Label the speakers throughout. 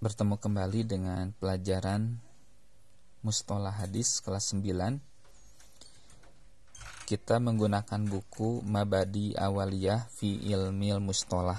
Speaker 1: Bertemu kembali dengan pelajaran Mustolah Hadis kelas 9. Kita menggunakan buku Mabadi Awaliyah fi Ilmil Mustolah.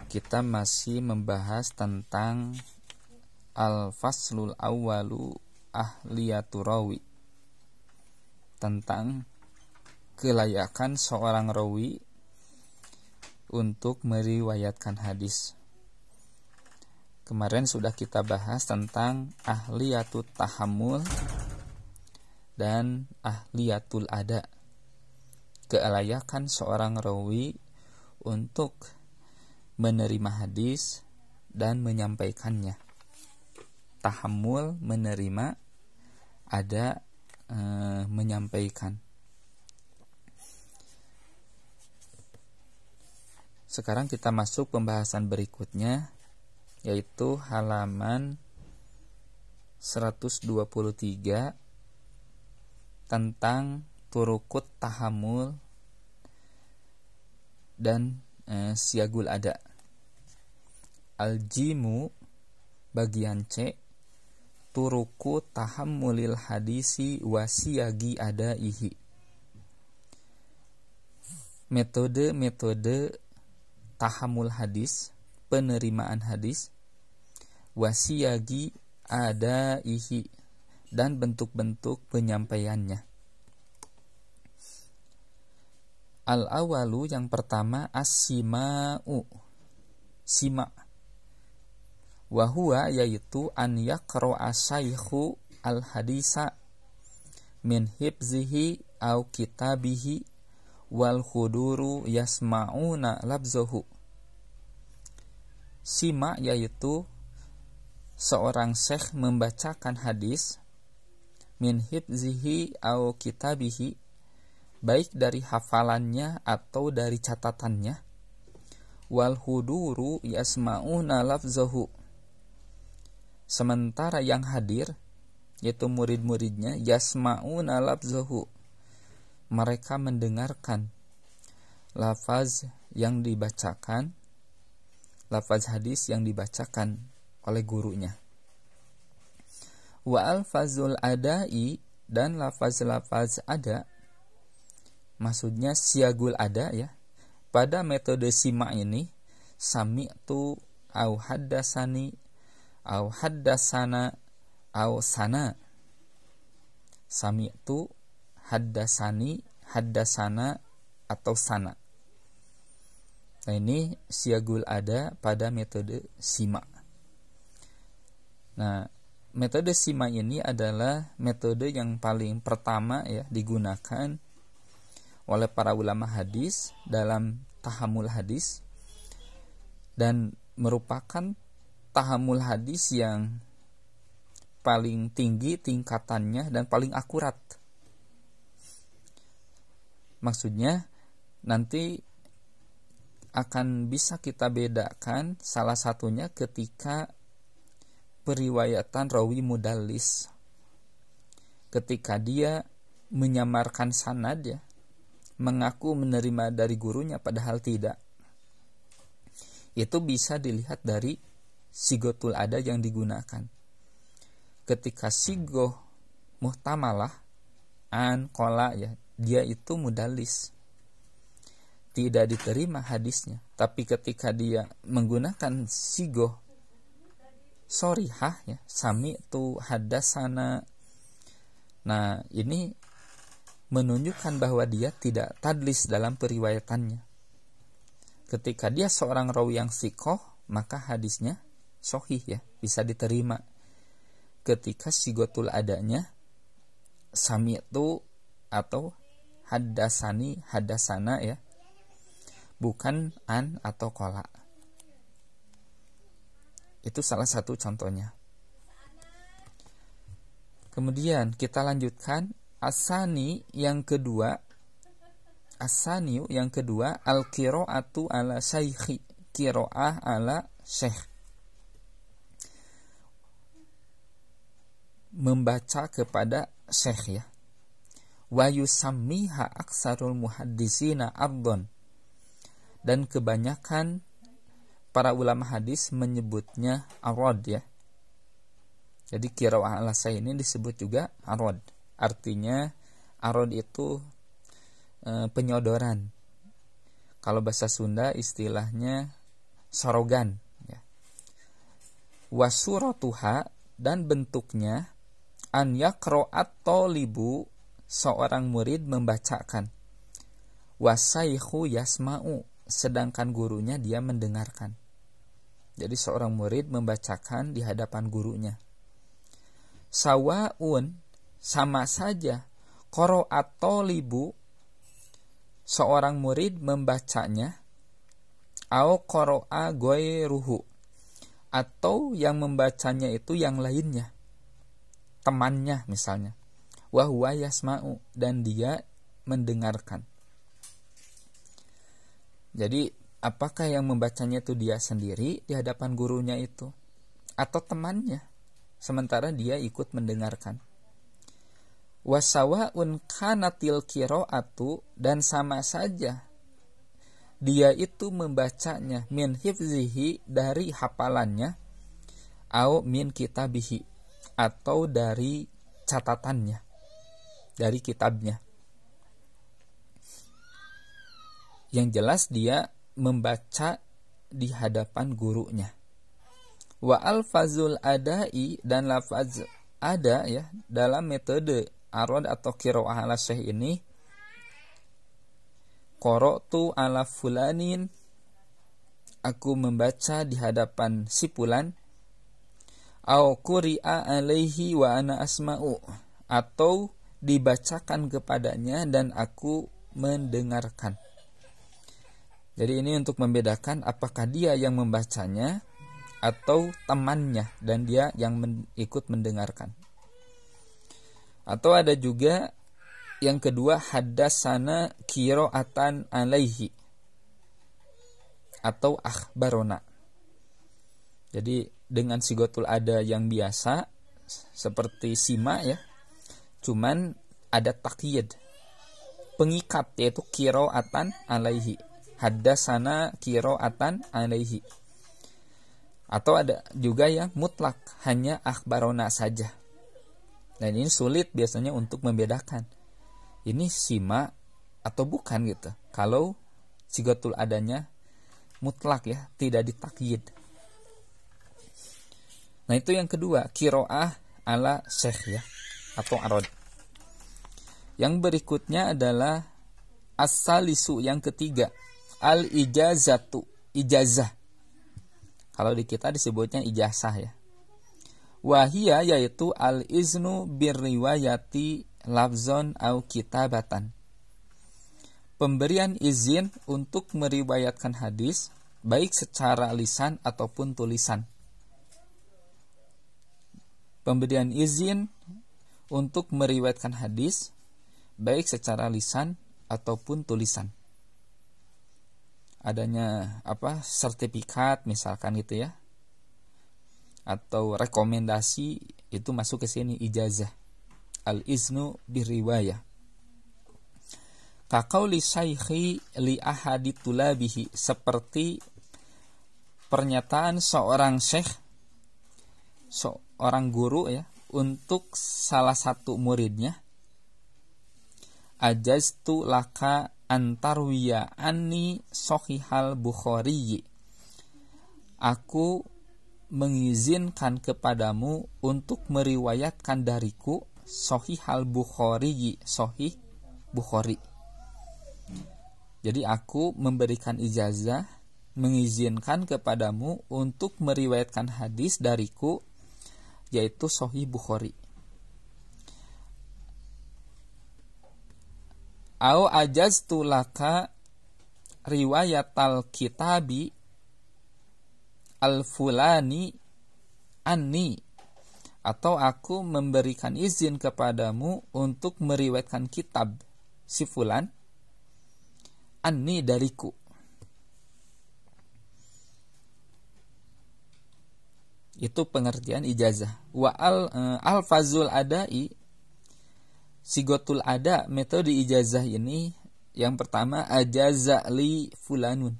Speaker 1: Kita masih membahas tentang Al-Faslul Awwalu Ahliyatu Rawi, tentang kelayakan seorang rawi untuk meriwayatkan hadis. Kemarin sudah kita bahas tentang ahliyatut tahammul dan ahliyatul ada, kelayakan seorang rawi untuk menerima hadis dan menyampaikannya. Tahammul menerima, ada menyampaikan. Sekarang kita masuk pembahasan berikutnya, yaitu halaman 123 tentang turukut tahammul dan siyagul ada. Al-jimu bagian C, turuku tahammulil hadisi wa siyagi adaihi. Metode tahammul hadis, penerimaan hadis, wasiyagi adaihi, dan bentuk-bentuk penyampaiannya. Al-awalu, yang pertama, as-sima'u, sima', wahuwa, yaitu an yaqra'a syaikhu al-hadisa min hibzihi au kitabihi wal khuduru yasma'una labzahu. Sima' yaitu seorang syekh membacakan hadis min hibzihi au kitabihi, baik dari hafalannya atau dari catatannya, wal khuduru yasma'una labzahu, sementara yang hadir yaitu murid-muridnya, yasma'una labzahu, mereka mendengarkan lafaz yang dibacakan, lafaz hadis yang dibacakan oleh gurunya. Wa alfazul adai, dan lafaz-lafaz ada, maksudnya siyagul ada ya. Pada metode sima ini, sami'tu au haddasani au haddasana au sana. Sami'tu, haddasani, haddasana, atau sana. Nah, ini siyagul ada pada metode sima. Nah, metode sima ini adalah metode yang paling pertama ya digunakan oleh para ulama hadis dalam tahammul hadis, dan merupakan tahammul hadis yang paling tinggi tingkatannya dan paling akurat. Maksudnya nanti akan bisa kita bedakan salah satunya ketika periwayatan rawi mudallis, ketika dia menyamarkan sanad ya, mengaku menerima dari gurunya padahal tidak. Itu bisa dilihat dari sigotul ada yang digunakan. Ketika sigoh muhtamalah, an, kola ya, dia itu mudallis, tidak diterima hadisnya. Tapi ketika dia menggunakan sigoh sorihah ya, sami'tu, haddasana, nah ini menunjukkan bahwa dia tidak tadlis dalam periwayatannya. Ketika dia seorang rawi yang siqoh, maka hadisnya sahih ya, bisa diterima. Ketika sigotul adanya sami'tu atau haddasani, haddasana ya, bukan an atau kola. Itu salah satu contohnya. Kemudian kita lanjutkan asani yang kedua. Asani yang kedua, al-qira'atu ala syaikhi, qira'ah ala syekh, membaca kepada syekh ya. Wa yusammiha aksarul muhaddisina ardon, dan kebanyakan para ulama hadis menyebutnya arad ya. Jadi qiraah ala sahih ini disebut juga arad. Artinya arad itu penyodoran. Kalau bahasa Sunda istilahnya sorogan ya. Wasuratuha, dan bentuknya an yaqra'at thalibu, seorang murid membacakan, wasaykhu yasma'u, sedangkan gurunya dia mendengarkan. Jadi seorang murid membacakan di hadapan gurunya. Sawaun, sama saja, qara'at thalibu, seorang murid membacanya, au qara'a ghairuhu, atau yang membacanya itu yang lainnya, temannya misalnya, wa huwa yasma'u, dan dia mendengarkan. Jadi apakah yang membacanya itu dia sendiri di hadapan gurunya itu, atau temannya, sementara dia ikut mendengarkan. Wasawa'un kanatil qira'atu, dan sama saja dia itu membacanya min hifzihi, dari hafalannya, au min kitabihi, atau dari catatannya, dari kitabnya. Yang jelas dia membaca di hadapan gurunya. Wa alfazul adai, dan lafaz ada ya dalam metode arad atau qiraah ala sahih ini, qara'tu ala fulanin, aku membaca di hadapan si fulan, au quri'a alaihi wa ana asma'u, atau dibacakan kepadanya dan aku mendengarkan. Jadi ini untuk membedakan apakah dia yang membacanya atau temannya dan dia yang ikut mendengarkan. Atau ada juga yang kedua, haddatsana qira'atan alaihi, atau akhbarona. Jadi dengan sigotul ada yang biasa seperti sima ya, cuman ada taqyid, pengikat, yaitu qira'atan alaihi, haddatsana qira'atan alaihi. Atau ada juga yang mutlak, hanya akhbarona saja. Dan ini sulit biasanya untuk membedakan ini sima atau bukan gitu, kalau sigotul adanya mutlak ya, tidak ditakyid. Nah itu yang kedua, qiraah ala syekh ya, atau arad. Yang berikutnya adalah as-salisu, yang ketiga, al-ijazatu, ijazah. Kalau di kita disebutnya ijazah ya. Wahia, yaitu al-iznu birriwayati lafzon au kitabatan, pemberian izin untuk meriwayatkan hadis baik secara lisan ataupun tulisan. Pemberian izin untuk meriwayatkan hadis baik secara lisan ataupun tulisan. Adanya sertifikat misalkan gitu ya, atau rekomendasi, itu masuk ke sini ijazah. Al-iznu biriwayah. Kaqauli syaikhi li ahadi tulabihi, seperti pernyataan seorang syekh, seorang guru ya, untuk salah satu muridnya, ajaztu laka antarwiya anni sahihal Bukhari, aku mengizinkan kepadamu untuk meriwayatkan dariku Sahihal Bukhari, Sahih Bukhari. Jadi aku memberikan ijazah, mengizinkan kepadamu untuk meriwayatkan hadis dariku, yaitu Sahih Bukhari. Au ajaztu laka riwayatal kitabi al-fulani anni, atau aku memberikan izin kepadamu untuk meriwayatkan kitab si fulan anni, dariku. Itu pengertian ijazah. Wa al-fazul adai, sigotul ada, metode ijazah ini yang pertama, ajaza li fulanun,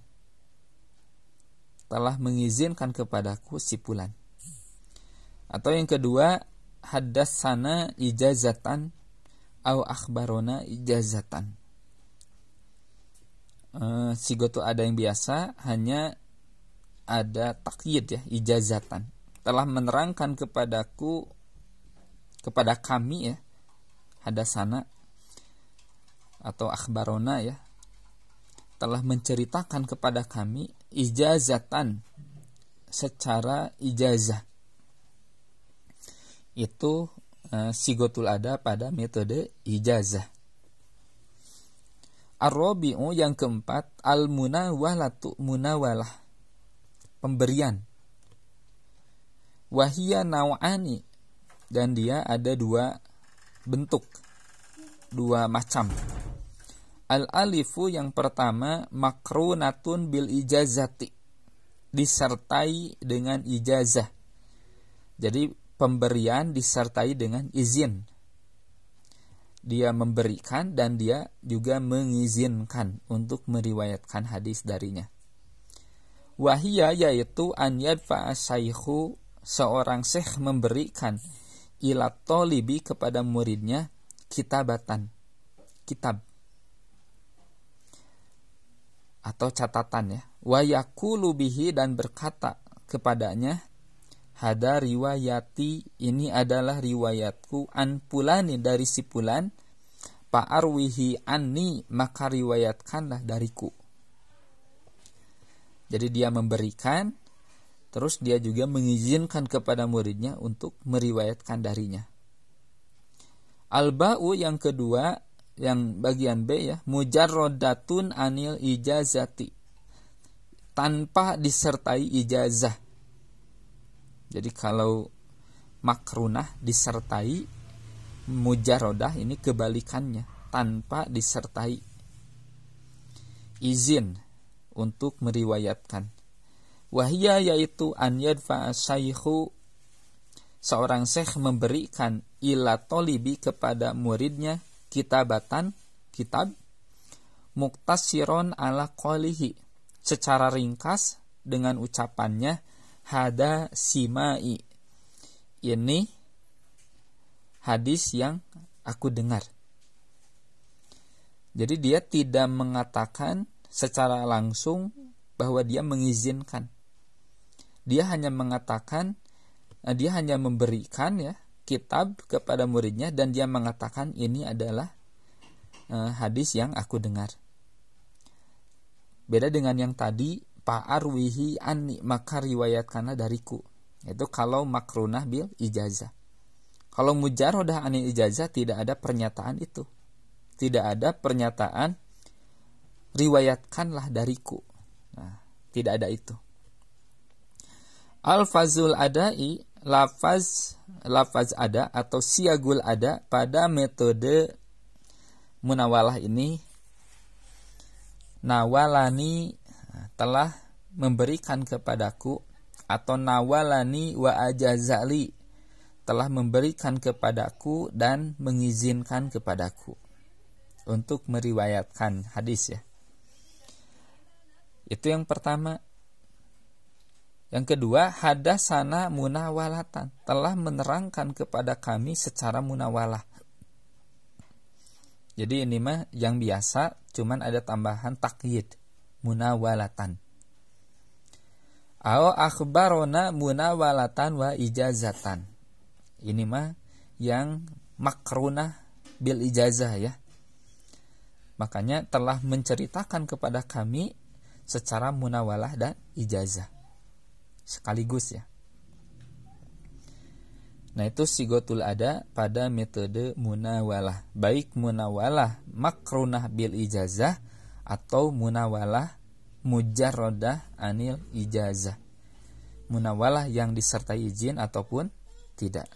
Speaker 1: telah mengizinkan kepadaku si fulan. Atau yang kedua, haddatsana ijazatan au akhbarona ijazatan. Sigotu ada yang biasa, hanya ada takyid ya, ijazatan. Telah menerangkan kepadaku, kepada kami ya, hadasana atau akhbarona ya, telah menceritakan kepada kami ijazatan, secara ijazah. Itu sigotul ada pada metode ijazah. Ar-rabi'u yang keempat, al-munawalatu, munawalah, pemberian. Wahia naw'ani, dan dia ada dua bentuk, dua macam. Al-alifu yang pertama, makrunatun bil ijazati, disertai dengan ijazah. Jadi pemberian disertai dengan izin. Dia memberikan dan dia juga mengizinkan untuk meriwayatkan hadis darinya. Wahia yaitu an yadfa'a syaikhu, seorang syekh memberikan ila tolibi, kepada muridnya, kitabatan, kitab atau catatan ya. Wa yaqulu bihi, dan berkata kepadanya, hada riwayati, ini adalah riwayatku, an pulani, dari si pulan, fa'arwihi anni, maka riwayatkanlah dariku. Jadi dia memberikan, terus dia juga mengizinkan kepada muridnya untuk meriwayatkan darinya. Al-ba'u yang kedua, yang bagian B ya, mujarrodatun anil ijazati, tanpa disertai ijazah. Jadi kalau makrunah disertai, mujarrodah ini kebalikannya, tanpa disertai izin untuk meriwayatkan. Wahia yaitu an yadfa'a syaikhu, seorang syekh memberikan ila tolibi, kepada muridnya, kitabatan, kitab, muktasiron ala qolihi, secara ringkas dengan ucapannya, hada simai, ini hadis yang aku dengar. Jadi dia tidak mengatakan secara langsung bahwa dia mengizinkan. Dia hanya mengatakan, dia hanya memberikan ya kitab kepada muridnya, dan dia mengatakan ini adalah hadis yang aku dengar. Beda dengan yang tadi, fa'arwihi anni, maka riwayatkanlah dariku. Itu kalau makrunah bil ijazah. Kalau mujarrodah anil ijazah, tidak ada pernyataan itu. Tidak ada pernyataan riwayatkanlah dariku. Nah, tidak ada itu. Al-fazul adai, lafaz ada atau siagul ada pada metode munawalah ini, nawalani, telah memberikan kepadaku, atau nawalani wa ajazali, telah memberikan kepadaku dan mengizinkan kepadaku untuk meriwayatkan hadis ya. Itu yang pertama. Yang kedua, hadasana munawalatan, telah menerangkan kepada kami secara munawalah. Jadi ini mah yang biasa, cuman ada tambahan takyid, munawalatan. Au akhbarona munawalatan wa ijazatan. Ini mah yang makrunah bil ijazah ya. Makanya telah menceritakan kepada kami secara munawalah dan ijazah sekaligus ya. Nah itu sigotul ada pada metode munawalah, baik munawalah makrunah bil ijazah atau munawalah mujarrodah anil ijazah, munawalah yang disertai izin ataupun tidak.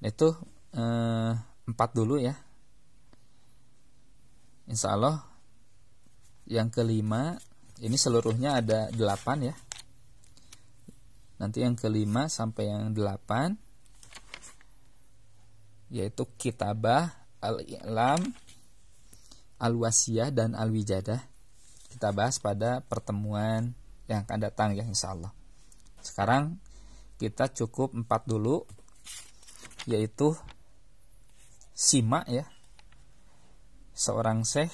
Speaker 1: Itu 4 dulu ya. Insya Allah yang kelima, ini seluruhnya ada 8 ya. Nanti yang kelima sampai yang 8 yaitu kitabah, al-i'lam, al-wasiyah, dan al-wijadah. kita bahas pada pertemuan yang akan datang ya insyaallah. Sekarang kita cukup 4 dulu, yaitu simak ya. Seorang syekh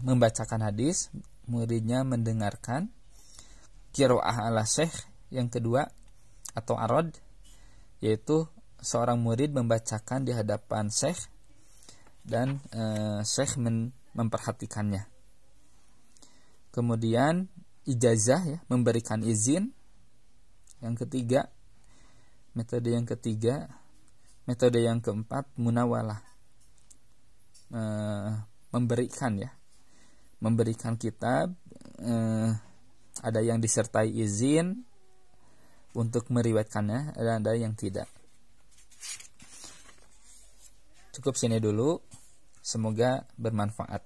Speaker 1: membacakan hadis, muridnya mendengarkan. Qiraah ala syekh yang kedua atau arad, yaitu seorang murid membacakan di hadapan syekh dan syekh memperhatikannya. Kemudian ijazah ya, memberikan izin. Yang ketiga, metode yang ketiga. Metode yang keempat, munawalah, memberikan ya, memberikan kitab, ada yang disertai izin untuk meriwayatkannya, ada yang tidak. Cukup sini dulu, semoga bermanfaat.